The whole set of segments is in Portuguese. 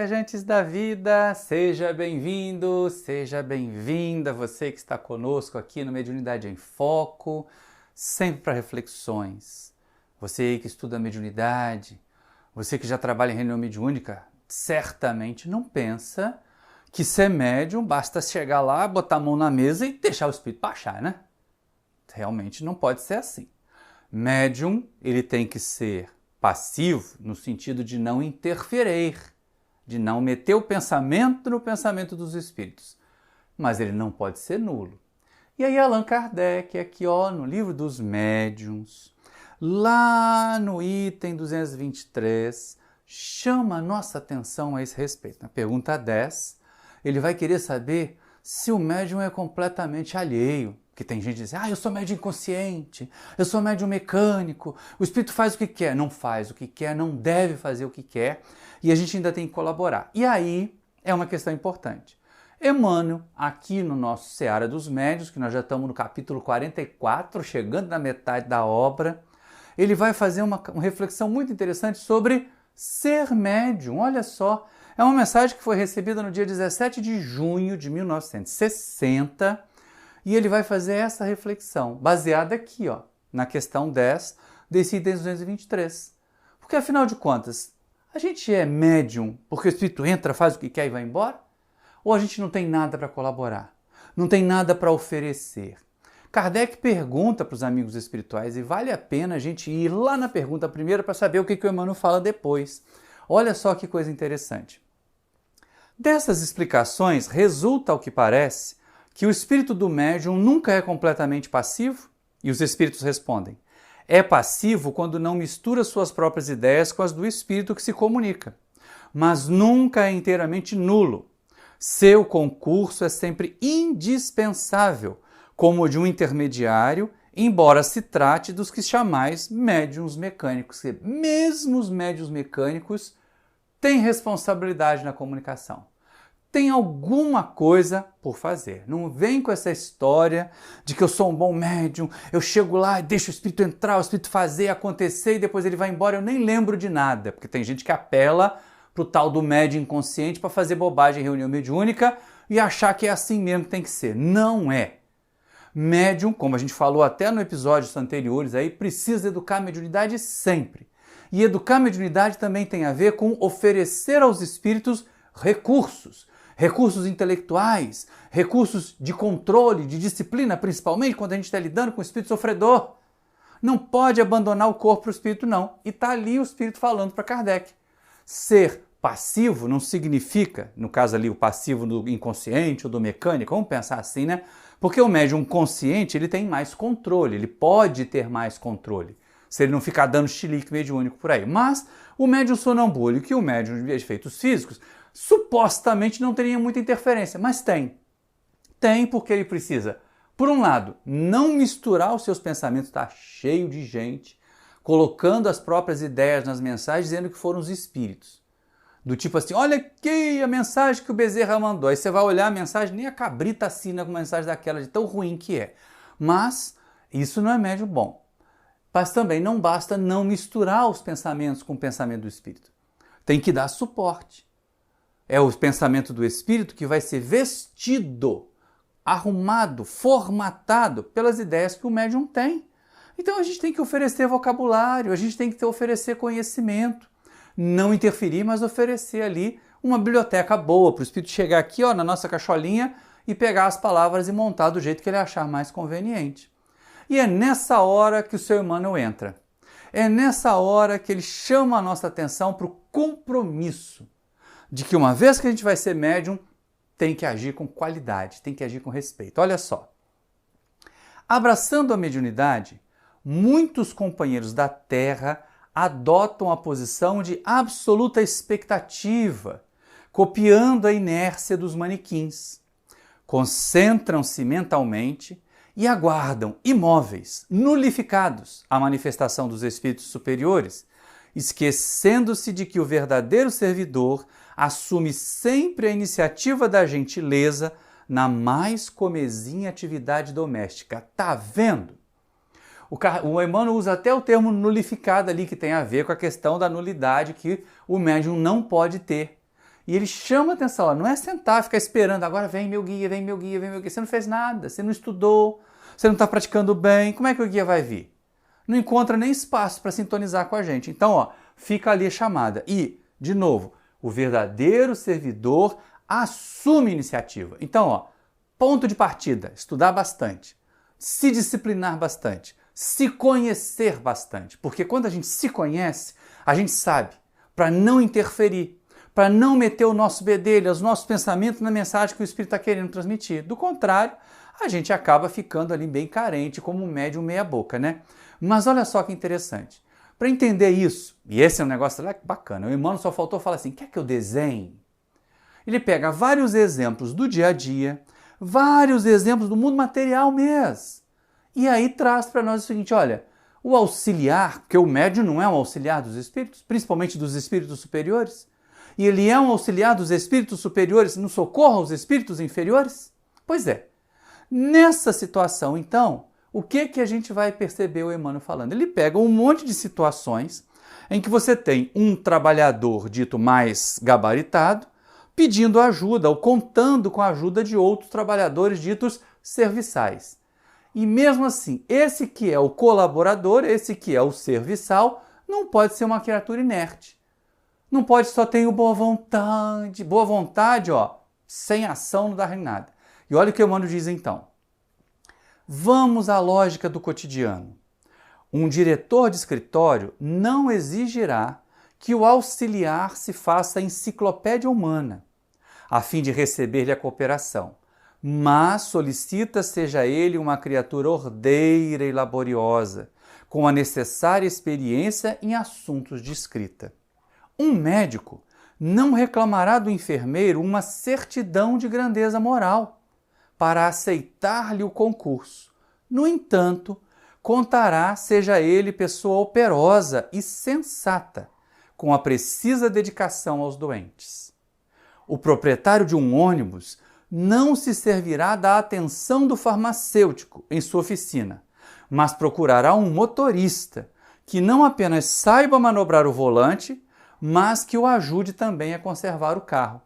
viajantes da vida, seja bem-vindo, seja bem-vinda, você que está conosco aqui no Mediunidade em Foco, sempre para reflexões. Você aí que estuda mediunidade, você que já trabalha em reunião mediúnica, certamente não pensa que ser médium basta chegar lá, botar a mão na mesa e deixar o espírito baixar, né? Realmente não pode ser assim. Médium, ele tem que ser passivo no sentido de não interferir, de não meter o pensamento no pensamento dos espíritos. Mas ele não pode ser nulo. E aí Allan Kardec, aqui no livro dos médiuns, lá no item 223, chama a nossa atenção a esse respeito. Na pergunta 10, ele vai querer saber se o médium é completamente alheio. Porque tem gente que diz, eu sou médium inconsciente, eu sou médium mecânico, o espírito faz o que quer. Não faz o que quer, não deve fazer o que quer, e a gente ainda tem que colaborar. E aí é uma questão importante. Emmanuel, aqui no nosso Seara dos Médiuns, que nós já estamos no capítulo 44, chegando na metade da obra, ele vai fazer uma reflexão muito interessante sobre ser médium. Olha só, é uma mensagem que foi recebida no dia 17 de junho de 1960, e ele vai fazer essa reflexão, baseada aqui, na questão 10 desse item 223. Porque, afinal de contas, a gente é médium porque o espírito entra, faz o que quer e vai embora? Ou a gente não tem nada para colaborar? Não tem nada para oferecer? Kardec pergunta para os amigos espirituais, e vale a pena a gente ir lá na pergunta primeiro para saber o que o Emmanuel fala depois. Olha só que coisa interessante. Dessas explicações, resulta, ao que parece, que o espírito do médium nunca é completamente passivo? E os espíritos respondem, é passivo quando não mistura suas próprias ideias com as do espírito que se comunica, mas nunca é inteiramente nulo. Seu concurso é sempre indispensável, como o de um intermediário, embora se trate dos que chamais médiuns mecânicos, que mesmo os médiuns mecânicos têm responsabilidade na comunicação. Tem alguma coisa por fazer. Não vem com essa história de que eu sou um bom médium, eu chego lá e deixo o espírito entrar, o espírito fazer, acontecer e depois ele vai embora, eu nem lembro de nada. Porque tem gente que apela para o tal do médium inconsciente para fazer bobagem em reunião mediúnica e achar que é assim mesmo que tem que ser. Não é. Médium, como a gente falou até no episódios anteriores, aí, precisa educar a mediunidade sempre. E educar a mediunidade também tem a ver com oferecer aos espíritos recursos intelectuais, recursos de controle, de disciplina, principalmente quando a gente está lidando com o espírito sofredor. Não pode abandonar o corpo para o espírito, não. E está ali o espírito falando para Kardec. Ser passivo não significa, no caso ali, o passivo do inconsciente ou do mecânico, vamos pensar assim, né? Porque o médium consciente, ele tem mais controle, ele pode ter mais controle, se ele não ficar dando chilique mediúnico por aí. Mas o médium sonambúlico e o médium de efeitos físicos supostamente não teria muita interferência, mas tem. Tem porque ele precisa, por um lado, não misturar os seus pensamentos, está cheio de gente colocando as próprias ideias nas mensagens, dizendo que foram os espíritos. Do tipo assim, olha aqui a mensagem que o Bezerra mandou. Aí você vai olhar a mensagem, nem a cabrita assina com uma mensagem daquela, de tão ruim que é. Mas isso não é médium bom. Mas também não basta não misturar os pensamentos com o pensamento do espírito. Tem que dar suporte. É o pensamento do espírito que vai ser vestido, arrumado, formatado pelas ideias que o médium tem. Então a gente tem que oferecer vocabulário, a gente tem que oferecer conhecimento. Não interferir, mas oferecer ali uma biblioteca boa para o espírito chegar aqui na nossa cacholinha e pegar as palavras e montar do jeito que ele achar mais conveniente. E é nessa hora que o seu Emmanuel entra. É nessa hora que ele chama a nossa atenção para o compromisso de que uma vez que a gente vai ser médium, tem que agir com qualidade, tem que agir com respeito. Olha só. Abraçando a mediunidade, muitos companheiros da Terra adotam a posição de absoluta expectativa, copiando a inércia dos manequins. Concentram-se mentalmente e aguardam, imóveis, nulificados, a manifestação dos espíritos superiores, esquecendo-se de que o verdadeiro servidor assume sempre a iniciativa da gentileza na mais comezinha atividade doméstica. Tá vendo? O Emmanuel usa até o termo nulificado ali, que tem a ver com a questão da nulidade que o médium não pode ter. E ele chama a atenção, ó, não é sentar, ficar esperando, agora vem meu guia, vem meu guia, vem meu guia. Você não fez nada, você não estudou, você não está praticando bem, como é que o guia vai vir? Não encontra nem espaço para sintonizar com a gente. Então, ó, fica ali a chamada. E, de novo, o verdadeiro servidor assume iniciativa. Então, ó, ponto de partida, estudar bastante, se disciplinar bastante, se conhecer bastante. Porque quando a gente se conhece, a gente sabe, para não interferir, para não meter o nosso bedelho, os nossos pensamentos na mensagem que o Espírito está querendo transmitir. Do contrário, a gente acaba ficando ali bem carente, como um médium meia boca, né? Mas olha só que interessante. Para entender isso, e esse é um negócio bacana, o Emmanuel só faltou falar assim, quer que eu desenhe? Ele pega vários exemplos do dia a dia, vários exemplos do mundo material mesmo. E aí traz para nós o seguinte, olha, o auxiliar, porque o médium não é um auxiliar dos espíritos, principalmente dos espíritos superiores, e ele é um auxiliar dos espíritos superiores no socorro aos espíritos inferiores? Pois é. Nessa situação, então, o que a gente vai perceber o Emmanuel falando? Ele pega um monte de situações em que você tem um trabalhador dito mais gabaritado pedindo ajuda ou contando com a ajuda de outros trabalhadores ditos serviçais. E mesmo assim, esse que é o colaborador, esse que é o serviçal, não pode ser uma criatura inerte. Não pode só ter boa vontade. Boa vontade, ó, sem ação não dá em nada. E olha o que o Emmanuel diz então. Vamos à lógica do cotidiano. Um diretor de escritório não exigirá que o auxiliar se faça enciclopédia humana, a fim de receber-lhe a cooperação, mas solicita seja ele uma criatura ordeira e laboriosa, com a necessária experiência em assuntos de escrita. Um médico não reclamará do enfermeiro uma certidão de grandeza moral para aceitar-lhe o concurso. No entanto, contará, seja ele pessoa operosa e sensata, com a precisa dedicação aos doentes. O proprietário de um ônibus não se servirá da atenção do farmacêutico em sua oficina, mas procurará um motorista que não apenas saiba manobrar o volante, mas que o ajude também a conservar o carro.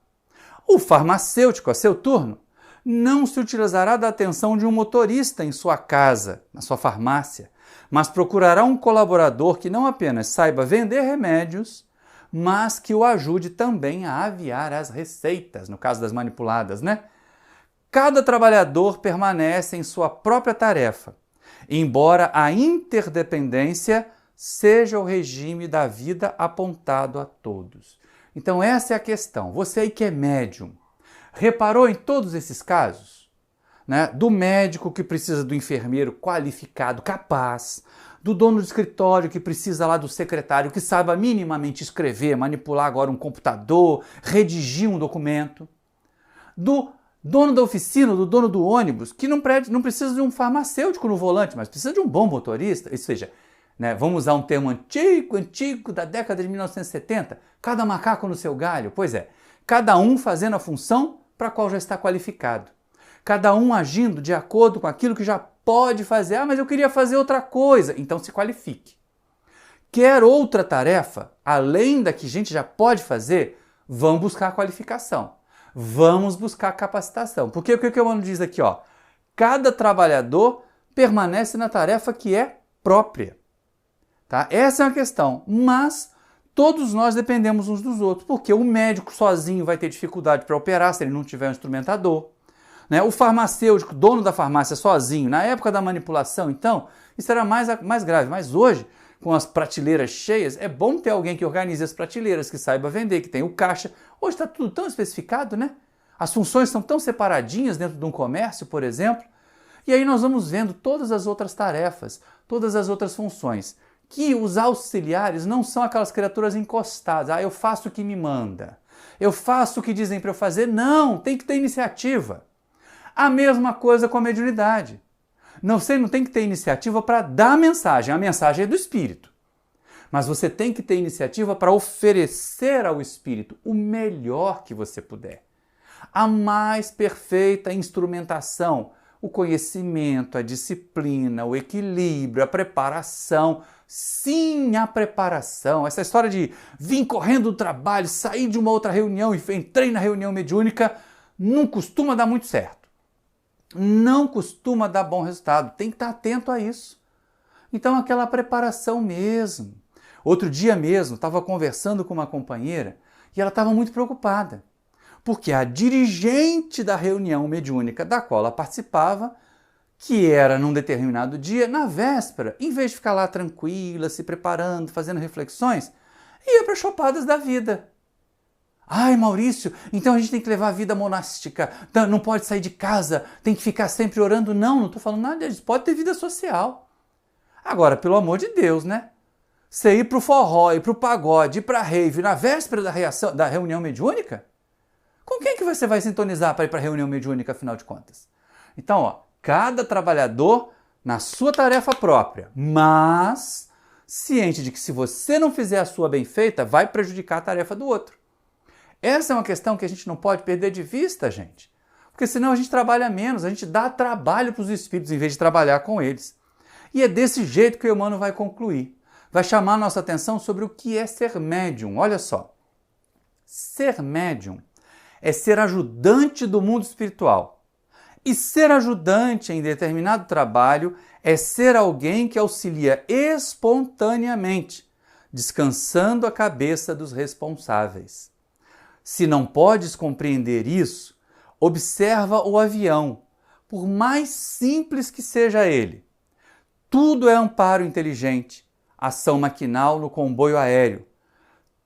O farmacêutico, a seu turno, não se utilizará da atenção de um motorista em sua casa, na sua farmácia, mas procurará um colaborador que não apenas saiba vender remédios, mas que o ajude também a aviar as receitas, no caso das manipuladas, né? Cada trabalhador permanece em sua própria tarefa, embora a interdependência seja o regime da vida apontado a todos. Então essa é a questão. Você aí que é médium, reparou em todos esses casos? Né? Do médico que precisa do enfermeiro qualificado, capaz, do dono do escritório que precisa lá do secretário que saiba minimamente escrever, manipular agora um computador, redigir um documento, do dono da oficina, do dono do ônibus, que não precisa de um farmacêutico no volante, mas precisa de um bom motorista, ou seja, né, vamos usar um termo antigo da década de 1970, cada macaco no seu galho. Pois é, cada um fazendo a função para a qual já está qualificado. Cada um agindo de acordo com aquilo que já pode fazer. Ah, mas eu queria fazer outra coisa. Então se qualifique. Quer outra tarefa, além da que a gente já pode fazer, vamos buscar qualificação. Vamos buscar capacitação. Porque o que o Emmanuel diz aqui? Ó, cada trabalhador permanece na tarefa que é própria. Tá? Essa é uma questão, mas todos nós dependemos uns dos outros, porque o médico sozinho vai ter dificuldade para operar se ele não tiver um instrumentador. Né? O farmacêutico, dono da farmácia sozinho, na época da manipulação, então, isso era mais grave. Mas hoje, com as prateleiras cheias, é bom ter alguém que organize as prateleiras, que saiba vender, que tenha o caixa. Hoje está tudo tão especificado, né? As funções estão tão separadinhas dentro de um comércio, por exemplo. E aí nós vamos vendo todas as outras tarefas, todas as outras funções. Que os auxiliares não são aquelas criaturas encostadas. Ah, eu faço o que me manda. Eu faço o que dizem para eu fazer. Não, tem que ter iniciativa. A mesma coisa com a mediunidade. Você não tem que ter iniciativa para dar a mensagem é do Espírito. Mas você tem que ter iniciativa para oferecer ao Espírito o melhor que você puder. A mais perfeita instrumentação O conhecimento, a disciplina, o equilíbrio, a preparação. Sim, a preparação. Essa história de vir correndo do trabalho, sair de uma outra reunião e entrei na reunião mediúnica, não costuma dar muito certo. Não costuma dar bom resultado. Tem que estar atento a isso. Então, aquela preparação mesmo. Outro dia mesmo, estava conversando com uma companheira e ela estava muito preocupada, porque a dirigente da reunião mediúnica da qual ela participava, que era num determinado dia, na véspera, em vez de ficar lá tranquila, se preparando, fazendo reflexões, ia para as chopadas da vida. Ai, Maurício, então a gente tem que levar a vida monástica, não pode sair de casa, tem que ficar sempre orando. Não estou falando nada disso, pode ter vida social. Agora, pelo amor de Deus, né? Você ir para o forró, ir para o pagode, ir para a rave na véspera da reunião mediúnica? Com quem que você vai sintonizar para ir para a reunião mediúnica, afinal de contas? Então, ó, cada trabalhador na sua tarefa própria, mas ciente de que se você não fizer a sua bem feita, vai prejudicar a tarefa do outro. Essa é uma questão que a gente não pode perder de vista, gente. Porque senão a gente trabalha menos, a gente dá trabalho para os espíritos em vez de trabalhar com eles. E é desse jeito que o Emmanuel vai concluir. Vai chamar a nossa atenção sobre o que é ser médium. Olha só. Ser médium é ser ajudante do mundo espiritual. E ser ajudante em determinado trabalho é ser alguém que auxilia espontaneamente, descansando a cabeça dos responsáveis. Se não podes compreender isso, observa o avião, por mais simples que seja ele. Tudo é amparo inteligente, ação maquinal no comboio aéreo.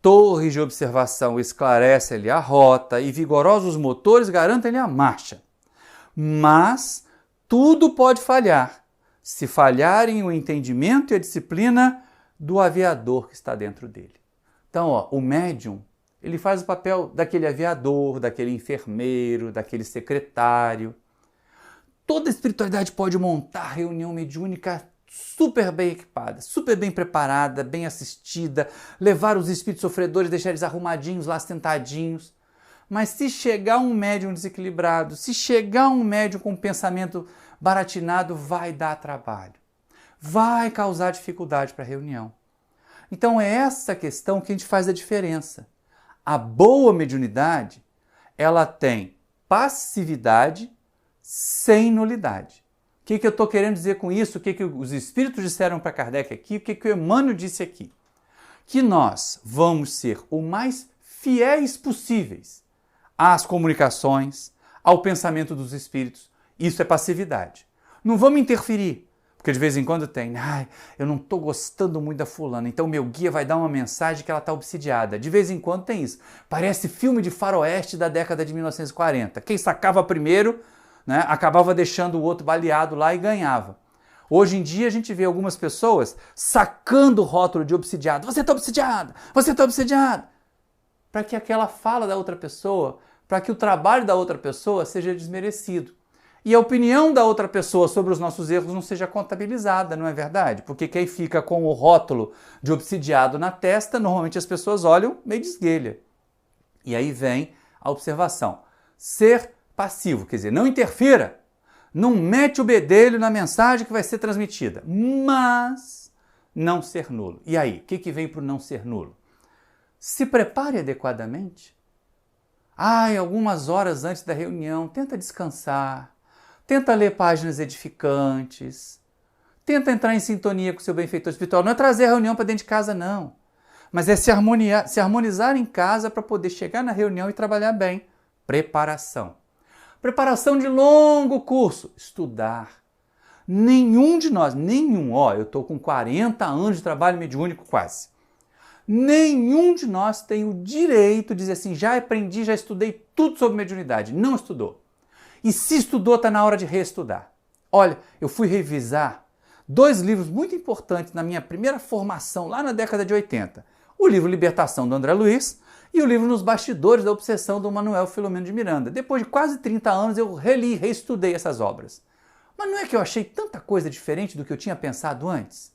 Torres de observação esclarecem-lhe a rota e vigorosos motores garantem-lhe a marcha. Mas tudo pode falhar, se falharem o entendimento e a disciplina do aviador que está dentro dele. Então, ó, o médium, ele faz o papel daquele aviador, daquele enfermeiro, daquele secretário. Toda a espiritualidade pode montar reunião mediúnica super bem equipada, super bem preparada, bem assistida, levar os espíritos sofredores, deixar eles arrumadinhos lá, sentadinhos. Mas se chegar um médium desequilibrado, se chegar um médium com um pensamento baratinado, vai dar trabalho. Vai causar dificuldade para a reunião. Então é essa questão que a gente faz a diferença. A boa mediunidade, ela tem passividade sem nulidade. O que eu estou querendo dizer com isso? O que os espíritos disseram para Kardec aqui? O que o Emmanuel disse aqui? Que nós vamos ser o mais fiéis possíveis às comunicações, ao pensamento dos espíritos. Isso é passividade. Não vamos interferir, porque de vez em quando tem, eu não estou gostando muito da fulana, então meu guia vai dar uma mensagem que ela está obsidiada. De vez em quando tem isso. Parece filme de faroeste da década de 1940. Quem sacava primeiro, né, acabava deixando o outro baleado lá e ganhava. Hoje em dia a gente vê algumas pessoas sacando o rótulo de obsidiado. Você está obsidiado! Você está obsidiado! Para que aquela fala da outra pessoa, para que o trabalho da outra pessoa seja desmerecido. E a opinião da outra pessoa sobre os nossos erros não seja contabilizada, não é verdade? Porque quem fica com o rótulo de obsidiado na testa, normalmente as pessoas olham meio de esguelha. E aí vem a observação. Ser passivo, quer dizer, não interfira, não mete o bedelho na mensagem que vai ser transmitida, mas não ser nulo. E aí, o que vem para o não ser nulo? Se prepare adequadamente. Algumas horas antes da reunião, tenta descansar, tenta ler páginas edificantes, tenta entrar em sintonia com o seu benfeitor espiritual. Não é trazer a reunião para dentro de casa, não. Mas é se harmonizar em casa para poder chegar na reunião e trabalhar bem. Preparação. Preparação de longo curso. Estudar. Nenhum de nós, eu estou com 40 anos de trabalho mediúnico quase. Nenhum de nós tem o direito de dizer assim, já aprendi, já estudei tudo sobre mediunidade. Não estudou. E se estudou, está na hora de reestudar. Olha, eu fui revisar 2 livros muito importantes na minha primeira formação, lá na década de 80. O livro Libertação, do André Luiz, e o livro Nos Bastidores da Obsessão, do Manuel Filomeno de Miranda. Depois de quase 30 anos, eu reestudei essas obras. Mas não é que eu achei tanta coisa diferente do que eu tinha pensado antes?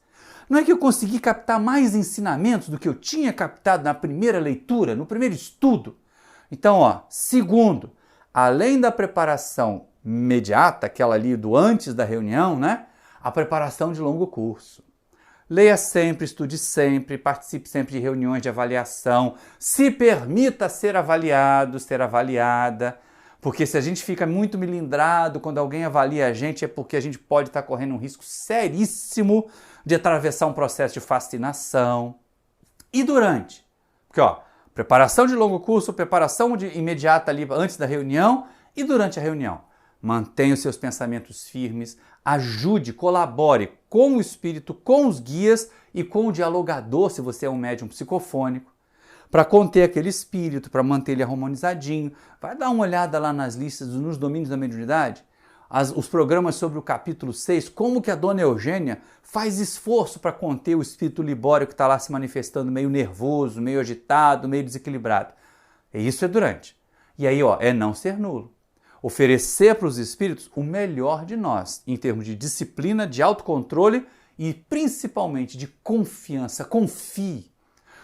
Não é que eu consegui captar mais ensinamentos do que eu tinha captado na primeira leitura, no primeiro estudo? Então, segundo, além da preparação imediata, aquela ali do antes da reunião, né? A preparação de longo curso. Leia sempre, estude sempre, participe sempre de reuniões de avaliação, se permita ser avaliado, ser avaliada, porque se a gente fica muito melindrado quando alguém avalia a gente é porque a gente pode estar correndo um risco seríssimo de atravessar um processo de fascinação. E durante? Porque, preparação de longo curso, preparação imediata ali antes da reunião e durante a reunião. Mantenha os seus pensamentos firmes, ajude, colabore com o espírito, com os guias e com o dialogador, se você é um médium psicofônico, para conter aquele espírito, para manter ele harmonizadinho. Vai dar uma olhada lá nas listas, nos domínios da mediunidade, os programas sobre o capítulo 6, como que a dona Eugênia faz esforço para conter o espírito libório que está lá se manifestando meio nervoso, meio agitado, meio desequilibrado. E isso é durante. E aí, é não ser nulo. Oferecer para os espíritos o melhor de nós, em termos de disciplina, de autocontrole e principalmente de confiança. Confie.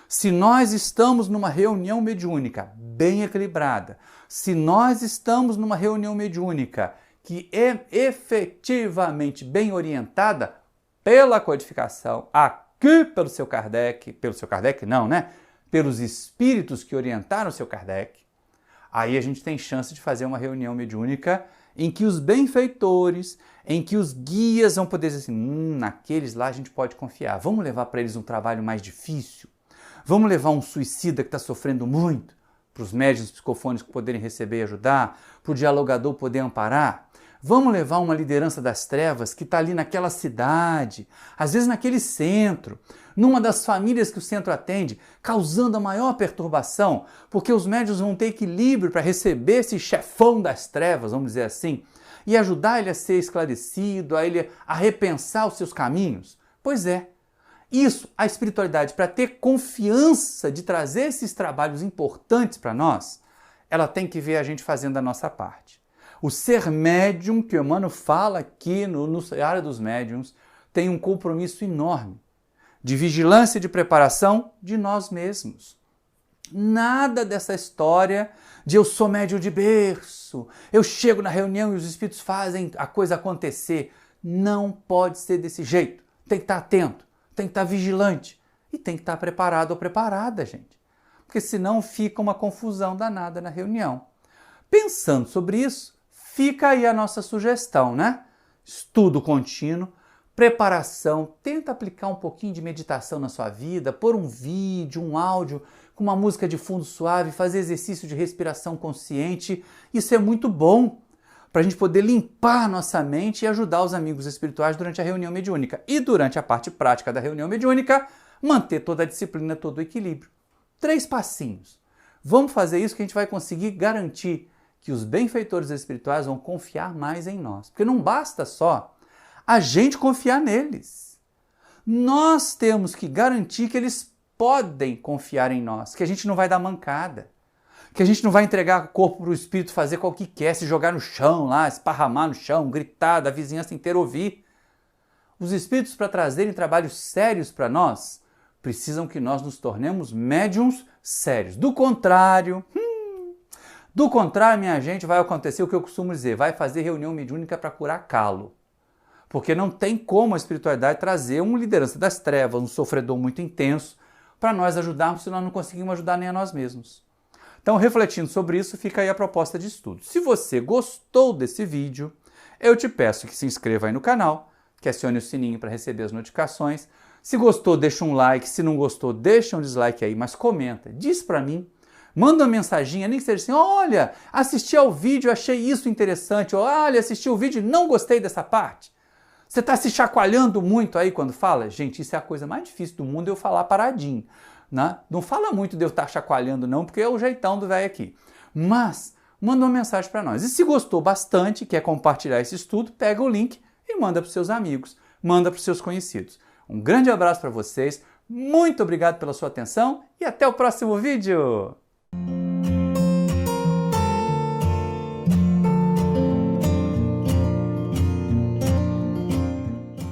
Se nós estamos numa reunião mediúnica bem equilibrada, se nós estamos numa reunião mediúnica que é efetivamente bem orientada pela codificação, aqui pelo seu Kardec não, né? Pelos espíritos que orientaram o seu Kardec, aí a gente tem chance de fazer uma reunião mediúnica em que os benfeitores, em que os guias vão poder dizer assim, naqueles lá a gente pode confiar, vamos levar para eles um trabalho mais difícil, vamos levar um suicida que está sofrendo muito, para os médiuns psicofônicos poderem receber e ajudar, para o dialogador poder amparar, vamos levar uma liderança das trevas que está ali naquela cidade, às vezes naquele centro, numa das famílias que o centro atende, causando a maior perturbação, porque os médiuns vão ter equilíbrio para receber esse chefão das trevas, vamos dizer assim, e ajudar ele a ser esclarecido, a repensar os seus caminhos. Pois é, isso, a espiritualidade, para ter confiança de trazer esses trabalhos importantes para nós, ela tem que ver a gente fazendo a nossa parte. O ser médium, que o Emmanuel fala aqui no área dos médiums, tem um compromisso enorme de vigilância e de preparação de nós mesmos. Nada dessa história de eu sou médium de berço, eu chego na reunião e os espíritos fazem a coisa acontecer. Não pode ser desse jeito. Tem que estar atento, tem que estar vigilante e tem que estar preparado ou preparada, gente. Porque senão fica uma confusão danada na reunião. Pensando sobre isso, fica aí a nossa sugestão, né? Estudo contínuo, preparação, tenta aplicar um pouquinho de meditação na sua vida, pôr um vídeo, um áudio com uma música de fundo suave, fazer exercício de respiração consciente. Isso é muito bom para a gente poder limpar a nossa mente e ajudar os amigos espirituais durante a reunião mediúnica. E durante a parte prática da reunião mediúnica, manter toda a disciplina, todo o equilíbrio. 3 passinhos. Vamos fazer isso que a gente vai conseguir garantir que os benfeitores espirituais vão confiar mais em nós. Porque não basta só a gente confiar neles. Nós temos que garantir que eles podem confiar em nós, que a gente não vai dar mancada, que a gente não vai entregar o corpo para o espírito fazer qual que quer, se jogar no chão lá, esparramar no chão, gritar, da vizinhança inteira ouvir. Os espíritos, para trazerem trabalhos sérios para nós, precisam que nós nos tornemos médiums sérios. Do contrário, minha gente, vai acontecer o que eu costumo dizer, vai fazer reunião mediúnica para curar calo. Porque não tem como a espiritualidade trazer uma liderança das trevas, um sofredor muito intenso, para nós ajudarmos se nós não conseguimos ajudar nem a nós mesmos. Então, refletindo sobre isso, fica aí a proposta de estudo. Se você gostou desse vídeo, eu te peço que se inscreva aí no canal, que acione o sininho para receber as notificações. Se gostou, deixa um like. Se não gostou, deixa um dislike aí, mas comenta, diz para mim. Manda uma mensaginha, nem que seja assim, olha, assisti ao vídeo, achei isso interessante. Ou, olha, assisti o vídeo e não gostei dessa parte. Você está se chacoalhando muito aí quando fala? Gente, isso é a coisa mais difícil do mundo, eu falar paradinho. Né? Não fala muito de eu estar chacoalhando não, porque é o jeitão do velho aqui. Mas manda uma mensagem para nós. E se gostou bastante, quer compartilhar esse estudo, pega o link e manda para os seus amigos, manda para os seus conhecidos. Um grande abraço para vocês, muito obrigado pela sua atenção e até o próximo vídeo!